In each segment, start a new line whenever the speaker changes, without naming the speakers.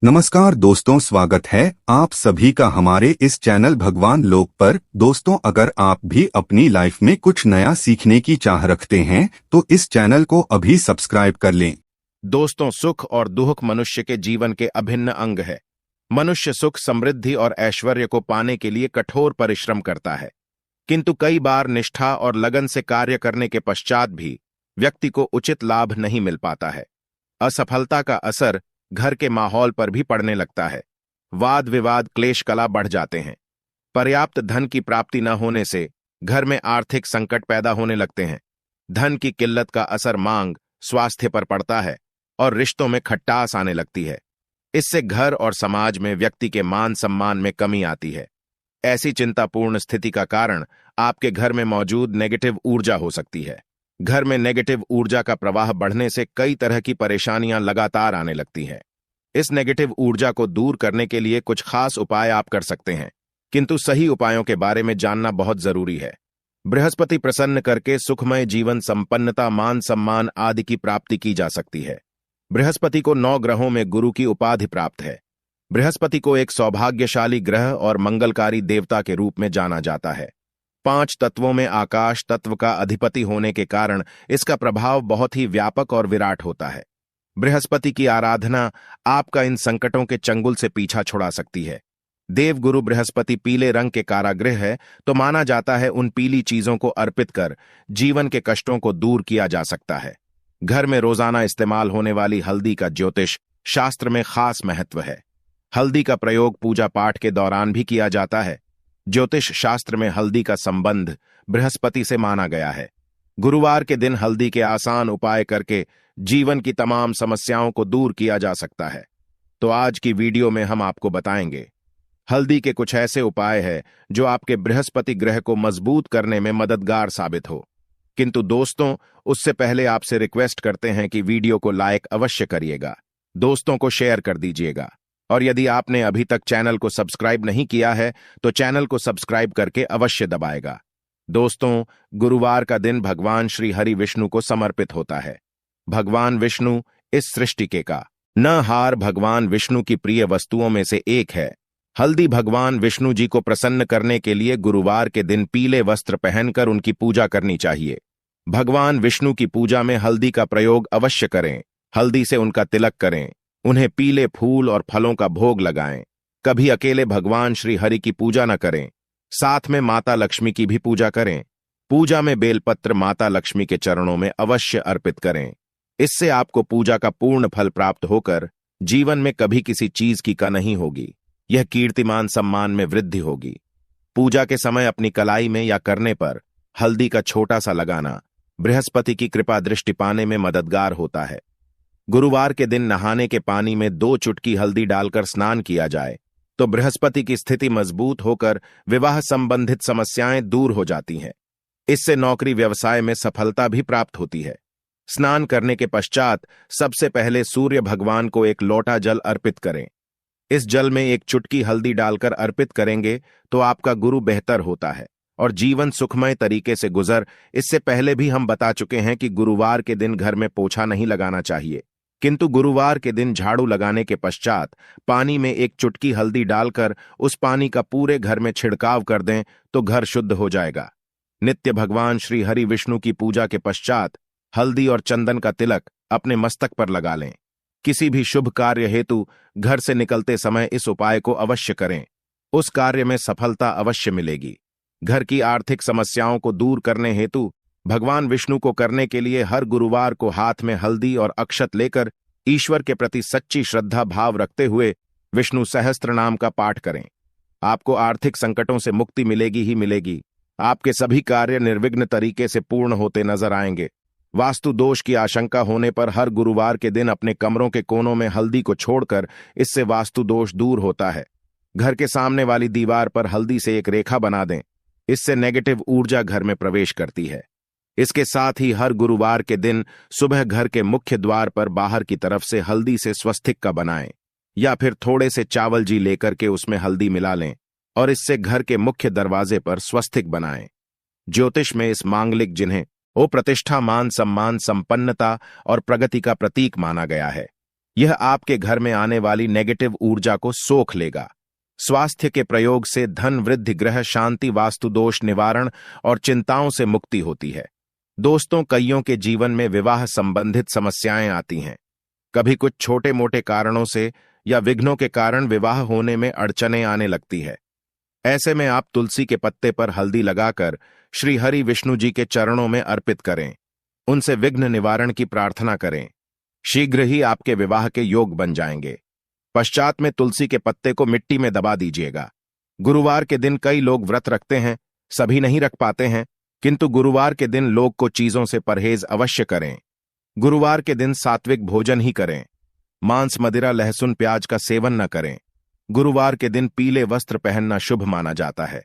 नमस्कार दोस्तों, स्वागत है आप सभी का हमारे इस चैनल भगवान लोक पर। दोस्तों, अगर आप भी अपनी लाइफ में कुछ नया सीखने की चाह रखते हैं तो इस चैनल को अभी सब्सक्राइब कर लें।
दोस्तों, सुख और दुख मनुष्य के जीवन के अभिन्न अंग है। मनुष्य सुख, समृद्धि और ऐश्वर्य को पाने के लिए कठोर परिश्रम करता है, किंतु कई बार निष्ठा और लगन से कार्य करने के पश्चात भी व्यक्ति को उचित लाभ नहीं मिल पाता है। असफलता का असर घर के माहौल पर भी पड़ने लगता है। वाद विवाद, क्लेश कला बढ़ जाते हैं। पर्याप्त धन की प्राप्ति न होने से घर में आर्थिक संकट पैदा होने लगते हैं। धन की किल्लत का असर मांग, स्वास्थ्य पर पड़ता है और रिश्तों में खटास आने लगती है। इससे घर और समाज में व्यक्ति के मान सम्मान में कमी आती है। ऐसी चिंतापूर्ण स्थिति का कारण आपके घर में मौजूद नेगेटिव ऊर्जा हो सकती है। घर में नेगेटिव ऊर्जा का प्रवाह बढ़ने से कई तरह की परेशानियां लगातार आने लगती हैं। इस नेगेटिव ऊर्जा को दूर करने के लिए कुछ खास उपाय आप कर सकते हैं, किंतु सही उपायों के बारे में जानना बहुत जरूरी है। बृहस्पति प्रसन्न करके सुखमय जीवन, संपन्नता, मान सम्मान आदि की प्राप्ति की जा सकती है। बृहस्पति को 9 ग्रहों में गुरु की उपाधि प्राप्त है। बृहस्पति को एक सौभाग्यशाली ग्रह और मंगलकारी देवता के रूप में जाना जाता है। 5 तत्वों में आकाश तत्व का अधिपति होने के कारण इसका प्रभाव बहुत ही व्यापक और विराट होता है। बृहस्पति की आराधना आपका इन संकटों के चंगुल से पीछा छुड़ा सकती है। देवगुरु बृहस्पति पीले रंग के कारागृह है, तो माना जाता है उन पीली चीजों को अर्पित कर जीवन के कष्टों को दूर किया जा सकता है। घर में रोजाना इस्तेमाल होने वाली हल्दी का ज्योतिष शास्त्र में खास महत्व है। हल्दी का प्रयोग पूजा पाठ के दौरान भी किया जाता है। ज्योतिष शास्त्र में हल्दी का संबंध बृहस्पति से माना गया है। गुरुवार के दिन हल्दी के आसान उपाय करके जीवन की तमाम समस्याओं को दूर किया जा सकता है। तो आज की वीडियो में हम आपको बताएंगे हल्दी के कुछ ऐसे उपाय हैं जो आपके बृहस्पति ग्रह को मजबूत करने में मददगार साबित हो। किंतु दोस्तों, उससे पहले आपसे रिक्वेस्ट करते हैं कि वीडियो को लाइक अवश्य करिएगा, दोस्तों को शेयर कर दीजिएगा, और यदि आपने अभी तक चैनल को सब्सक्राइब नहीं किया है तो चैनल को सब्सक्राइब करके अवश्य दबाएगा। दोस्तों, गुरुवार का दिन भगवान श्री हरि विष्णु को समर्पित होता है। भगवान विष्णु इस सृष्टि के का न भगवान विष्णु की प्रिय वस्तुओं में से एक है। हल्दी भगवान विष्णु जी को प्रसन्न करने के लिए गुरुवार के दिन पीले वस्त्र पहनकर उनकी पूजा करनी चाहिए। भगवान विष्णु की पूजा में हल्दी का प्रयोग अवश्य करें। हल्दी से उनका तिलक करें, उन्हें पीले फूल और फलों का भोग लगाएं। कभी अकेले भगवान श्री हरि की पूजा न करें, साथ में माता लक्ष्मी की भी पूजा करें। पूजा में बेलपत्र माता लक्ष्मी के चरणों में अवश्य अर्पित करें। इससे आपको पूजा का पूर्ण फल प्राप्त होकर जीवन में कभी किसी चीज की कमी नहीं होगी। यह कीर्तिमान सम्मान में वृद्धि होगी। पूजा के समय अपनी कलाई में या करने पर हल्दी का छोटा सा लगाना बृहस्पति की कृपा दृष्टि पाने में मददगार होता है। गुरुवार के दिन नहाने के पानी में 2 चुटकी हल्दी डालकर स्नान किया जाए तो बृहस्पति की स्थिति मजबूत होकर विवाह संबंधित समस्याएं दूर हो जाती हैं। इससे नौकरी व्यवसाय में सफलता भी प्राप्त होती है। स्नान करने के पश्चात सबसे पहले सूर्य भगवान को एक लोटा जल अर्पित करें। इस जल में 1 चुटकी हल्दी डालकर अर्पित करेंगे तो आपका गुरु बेहतर होता है और जीवन सुखमय तरीके से गुजर। इससे पहले भी हम बता चुके हैं कि गुरुवार के दिन घर में पोछा नहीं लगाना चाहिए, किंतु गुरुवार के दिन झाड़ू लगाने के पश्चात पानी में 1 चुटकी हल्दी डालकर उस पानी का पूरे घर में छिड़काव कर दें तो घर शुद्ध हो जाएगा। नित्य भगवान श्री हरि विष्णु की पूजा के पश्चात हल्दी और चंदन का तिलक अपने मस्तक पर लगा लें। किसी भी शुभ कार्य हेतु घर से निकलते समय इस उपाय को अवश्य करें, उस कार्य में सफलता अवश्य मिलेगी। घर की आर्थिक समस्याओं को दूर करने हेतु भगवान विष्णु को करने के लिए हर गुरुवार को हाथ में हल्दी और अक्षत लेकर ईश्वर के प्रति सच्ची श्रद्धा भाव रखते हुए विष्णु सहस्त्र नाम का पाठ करें। आपको आर्थिक संकटों से मुक्ति मिलेगी ही मिलेगी। आपके सभी कार्य निर्विघ्न तरीके से पूर्ण होते नजर आएंगे। वास्तु दोष की आशंका होने पर हर गुरुवार के दिन अपने कमरों के कोनों में हल्दी को छोड़कर इससे वास्तु दोष दूर होता है। घर के सामने वाली दीवार पर हल्दी से एक रेखा बना दें, इससे नेगेटिव ऊर्जा घर में प्रवेश करती है। इसके साथ ही हर गुरुवार के दिन सुबह घर के मुख्य द्वार पर बाहर की तरफ से हल्दी से स्वस्तिक का बनाएं, या फिर थोड़े से चावल जी लेकर के उसमें हल्दी मिला लें और इससे घर के मुख्य दरवाजे पर स्वस्तिक बनाएं। ज्योतिष में इस मांगलिक जिन्हें प्रतिष्ठा, मान सम्मान, संपन्नता और प्रगति का प्रतीक माना गया है। यह आपके घर में आने वाली नेगेटिव ऊर्जा को सोख लेगा। स्वास्थ्य के प्रयोग से धन वृद्धि, ग्रह शांति, वास्तु दोष निवारण और चिंताओं से मुक्ति होती है। दोस्तों, कईयों के जीवन में विवाह संबंधित समस्याएं आती हैं। कभी कुछ छोटे मोटे कारणों से या विघ्नों के कारण विवाह होने में अड़चनें आने लगती है। ऐसे में आप तुलसी के पत्ते पर हल्दी लगाकर श्री हरि विष्णु जी के चरणों में अर्पित करें। उनसे विघ्न निवारण की प्रार्थना करें। शीघ्र ही आपके विवाह के योग बन जाएंगे। पश्चात में तुलसी के पत्ते को मिट्टी में दबा दीजिएगा। गुरुवार के दिन कई लोग व्रत रखते हैं, सभी नहीं रख पाते हैं, किंतु गुरुवार के दिन लोग को चीजों से परहेज अवश्य करें। गुरुवार के दिन सात्विक भोजन ही करें। मांस, मदिरा, लहसुन, प्याज का सेवन न करें। गुरुवार के दिन पीले वस्त्र पहनना शुभ माना जाता है।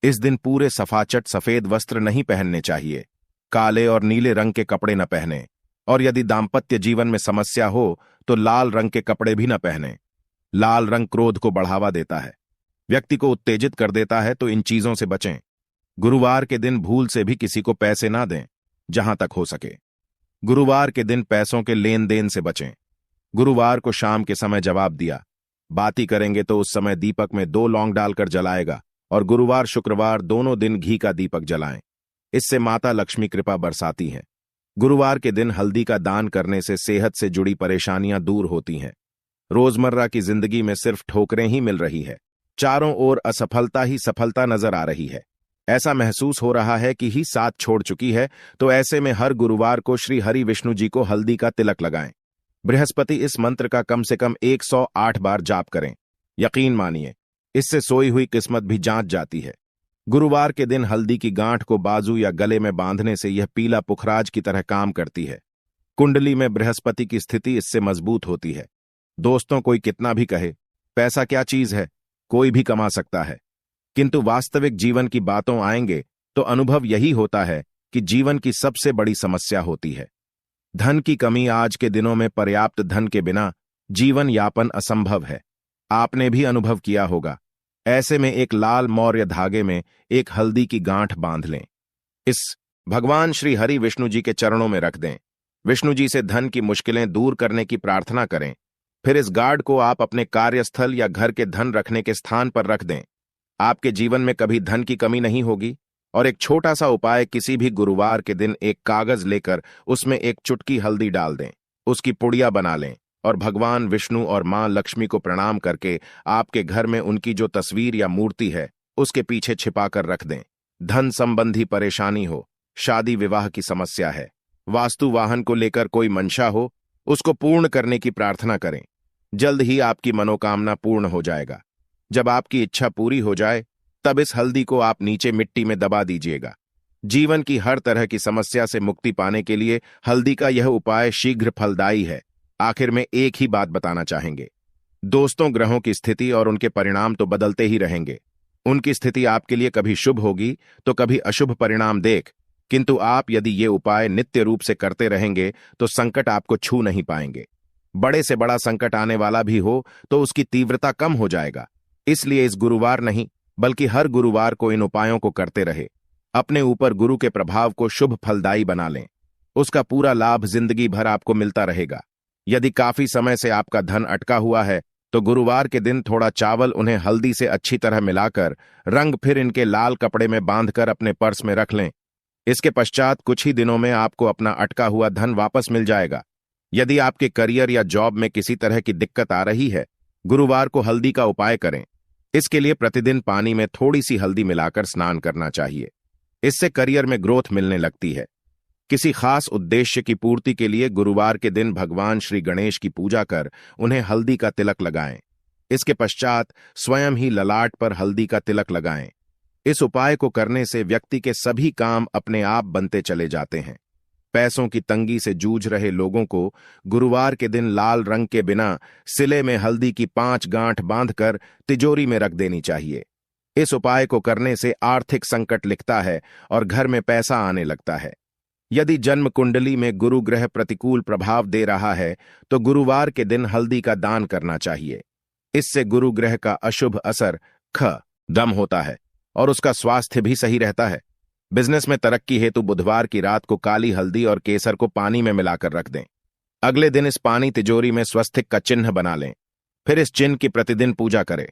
इस दिन पूरे सफाचट सफेद वस्त्र नहीं पहनने चाहिए। काले और नीले रंग के कपड़े न पहने, और यदि दाम्पत्य जीवन में समस्या हो तो लाल रंग के कपड़े भी न पहने। लाल रंग क्रोध को बढ़ावा देता है, व्यक्ति को उत्तेजित कर देता है, तो इन चीजों से बचें। गुरुवार के दिन भूल से भी किसी को पैसे ना दें, जहां तक हो सके। गुरुवार के दिन पैसों के लेन देन से बचें। गुरुवार को शाम के समय जवाब दिया बाती करेंगे तो उस समय दीपक में 2 लौंग डालकर जलाएगा, और गुरुवार शुक्रवार दोनों दिन घी का दीपक जलाएं। इससे माता लक्ष्मी कृपा बरसाती हैं। गुरुवार के दिन हल्दी का दान करने से सेहत से जुड़ी परेशानियां दूर होती हैं। रोजमर्रा की जिंदगी में सिर्फ ठोकरें ही मिल रही है। चारों ओर असफलता ही सफलता नजर आ रही है। ऐसा महसूस हो रहा है कि ही साथ छोड़ चुकी है। तो ऐसे में हर गुरुवार को श्री हरि विष्णु जी को हल्दी का तिलक लगाएं। बृहस्पति इस मंत्र का कम से कम 108 बार जाप करें। यकीन मानिए, इससे सोई हुई किस्मत भी जांच जाती है। गुरुवार के दिन हल्दी की गांठ को बाजू या गले में बांधने से यह पीला पुखराज की तरह काम करती है। कुंडली में बृहस्पति की स्थिति इससे मजबूत होती है। दोस्तों, कोई कितना भी कहे पैसा क्या चीज है, कोई भी कमा सकता है, किंतु वास्तविक जीवन की बातों आएंगे तो अनुभव यही होता है कि जीवन की सबसे बड़ी समस्या होती है धन की कमी। आज के दिनों में पर्याप्त धन के बिना जीवन यापन असंभव है। आपने भी अनुभव किया होगा। ऐसे में एक लाल मौर्य धागे में एक हल्दी की गांठ बांध लें। इस भगवान श्री हरि विष्णु जी के चरणों में रख दें। विष्णु जी से धन की मुश्किलें दूर करने की प्रार्थना करें। फिर इस गार्ड को आप अपने कार्यस्थल या घर के धन रखने के स्थान पर रख दें। आपके जीवन में कभी धन की कमी नहीं होगी। और एक छोटा सा उपाय, किसी भी गुरुवार के दिन एक कागज लेकर उसमें एक चुटकी हल्दी डाल दें, उसकी पुड़िया बना लें और भगवान विष्णु और मां लक्ष्मी को प्रणाम करके आपके घर में उनकी जो तस्वीर या मूर्ति है उसके पीछे छिपाकर रख दें। धन संबंधी परेशानी हो, शादी विवाह की समस्या है, वास्तु वाहन को लेकर कोई मंशा हो, उसको पूर्ण करने की प्रार्थना करें। जल्द ही आपकी मनोकामना पूर्ण हो जाएगा। जब आपकी इच्छा पूरी हो जाए तब इस हल्दी को आप नीचे मिट्टी में दबा दीजिएगा। जीवन की हर तरह की समस्या से मुक्ति पाने के लिए हल्दी का यह उपाय शीघ्र फलदायी है। आखिर में एक ही बात बताना चाहेंगे दोस्तों, ग्रहों की स्थिति और उनके परिणाम तो बदलते ही रहेंगे। उनकी स्थिति आपके लिए कभी शुभ होगी तो कभी अशुभ परिणाम देख, किंतु आप यदि ये उपाय नित्य रूप से करते रहेंगे तो संकट आपको छू नहीं पाएंगे। बड़े से बड़ा संकट आने वाला भी हो तो उसकी तीव्रता कम हो जाएगा। इसलिए इस गुरुवार नहीं बल्कि हर गुरुवार को इन उपायों को करते रहे। अपने ऊपर गुरु के प्रभाव को शुभ फलदायी बना लें। उसका पूरा लाभ जिंदगी भर आपको मिलता रहेगा। यदि काफी समय से आपका धन अटका हुआ है तो गुरुवार के दिन थोड़ा चावल उन्हें हल्दी से अच्छी तरह मिलाकर रंग फिर इनके लाल कपड़े में बांधकर अपने पर्स में रख लें। इसके पश्चात कुछ ही दिनों में आपको अपना अटका हुआ धन वापस मिल जाएगा। यदि आपके करियर या जॉब में किसी तरह की दिक्कत आ रही है, गुरुवार को हल्दी का उपाय करें। इसके लिए प्रतिदिन पानी में थोड़ी सी हल्दी मिलाकर स्नान करना चाहिए। इससे करियर में ग्रोथ मिलने लगती है। किसी खास उद्देश्य की पूर्ति के लिए गुरुवार के दिन भगवान श्री गणेश की पूजा कर उन्हें हल्दी का तिलक लगाएं। इसके पश्चात स्वयं ही ललाट पर हल्दी का तिलक लगाएं। इस उपाय को करने से व्यक्ति के सभी काम अपने आप बनते चले जाते हैं। पैसों की तंगी से जूझ रहे लोगों को गुरुवार के दिन लाल रंग के बिना सिले में हल्दी की 5 गांठ बांधकर तिजोरी में रख देनी चाहिए। इस उपाय को करने से आर्थिक संकट लिखता है और घर में पैसा आने लगता है। यदि जन्म कुंडली में गुरु ग्रह प्रतिकूल प्रभाव दे रहा है तो गुरुवार के दिन हल्दी का दान करना चाहिए। इससे गुरु ग्रह का अशुभ असर दम होता है और उसका स्वास्थ्य भी सही रहता है। बिजनेस में तरक्की हेतु बुधवार की रात को काली हल्दी और केसर को पानी में मिलाकर रख दें। अगले दिन इस पानी तिजोरी में स्वस्तिक का चिन्ह बना लें। फिर इस चिन्ह की प्रतिदिन पूजा करें।